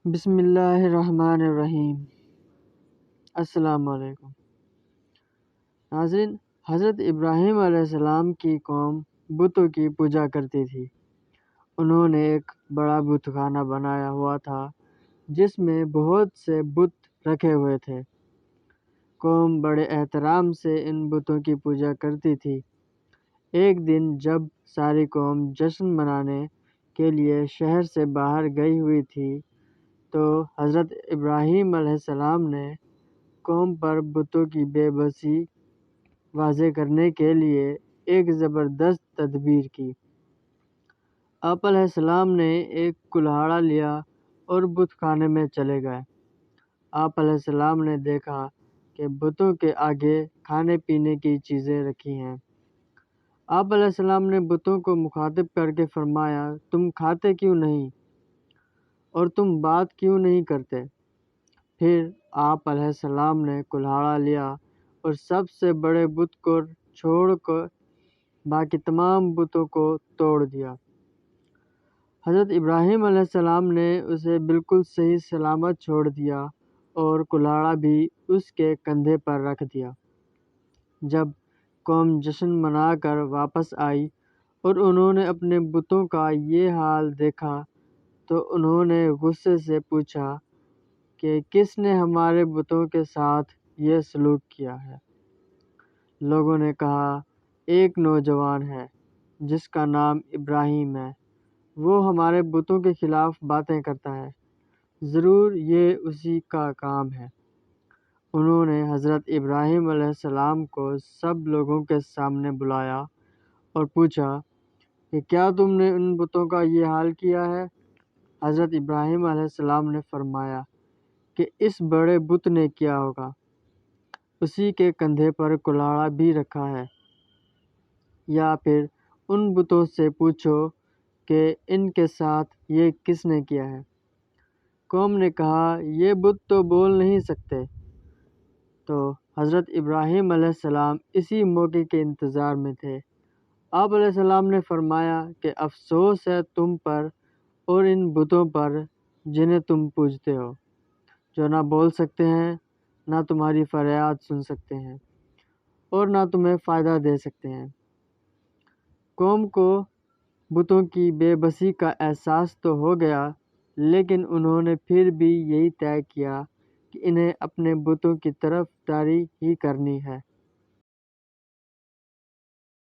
بسم اللہ الرحمن الرحیم۔ السلام علیکم ناظرین، حضرت ابراہیم علیہ السلام کی قوم بتوں کی پوجا کرتی تھی۔ انہوں نے ایک بڑا بت خانہ بنایا ہوا تھا جس میں بہت سے بت رکھے ہوئے تھے۔ قوم بڑے احترام سے ان بتوں کی پوجا کرتی تھی۔ ایک دن جب ساری قوم جشن منانے کے لیے شہر سے باہر گئی ہوئی تھی تو حضرت ابراہیم علیہ السلام نے قوم پر بتوں کی بے بسی واضح کرنے کے لیے ایک زبردست تدبیر کی۔ آپ علیہ السلام نے ایک کلہاڑا لیا اور بت خانے میں چلے گئے۔ آپ علیہ السلام نے دیکھا کہ بتوں کے آگے کھانے پینے کی چیزیں رکھی ہیں۔ آپ علیہ السلام نے بتوں کو مخاطب کر کے فرمایا، تم کھاتے کیوں نہیں اور تم بات کیوں نہیں کرتے؟ پھر آپ علیہ السلام نے کلہاڑا لیا اور سب سے بڑے بت کو چھوڑ کر باقی تمام بتوں کو توڑ دیا۔ حضرت ابراہیم علیہ السلام نے اسے بالکل صحیح سلامت چھوڑ دیا اور کلہاڑا بھی اس کے کندھے پر رکھ دیا۔ جب قوم جشن منا کر واپس آئی اور انہوں نے اپنے بتوں کا یہ حال دیکھا تو انہوں نے غصے سے پوچھا کہ کس نے ہمارے بتوں کے ساتھ یہ سلوک کیا ہے؟ لوگوں نے کہا، ایک نوجوان ہے جس کا نام ابراہیم ہے، وہ ہمارے بتوں کے خلاف باتیں کرتا ہے، ضرور یہ اسی کا کام ہے۔ انہوں نے حضرت ابراہیم علیہ السلام کو سب لوگوں کے سامنے بلایا اور پوچھا کہ کیا تم نے ان بتوں کا یہ حال کیا ہے؟ حضرت ابراہیم علیہ السلام نے فرمایا کہ اس بڑے بت نے کیا ہوگا، اسی کے کندھے پر کلہاڑا بھی رکھا ہے، یا پھر ان بتوں سے پوچھو کہ ان کے ساتھ یہ کس نے کیا ہے۔ قوم نے کہا، یہ بت تو بول نہیں سکتے۔ تو حضرت ابراہیم علیہ السلام اسی موقع کے انتظار میں تھے۔ آپ علیہ السلام نے فرمایا کہ افسوس ہے تم پر اور ان بتوں پر جنہیں تم پوجتے ہو، جو نہ بول سکتے ہیں، نہ تمہاری فریاد سن سکتے ہیں اور نہ تمہیں فائدہ دے سکتے ہیں۔ قوم کو بتوں کی بے بسی کا احساس تو ہو گیا، لیکن انہوں نے پھر بھی یہی طے کیا کہ انہیں اپنے بتوں کی طرف داری ہی کرنی ہے۔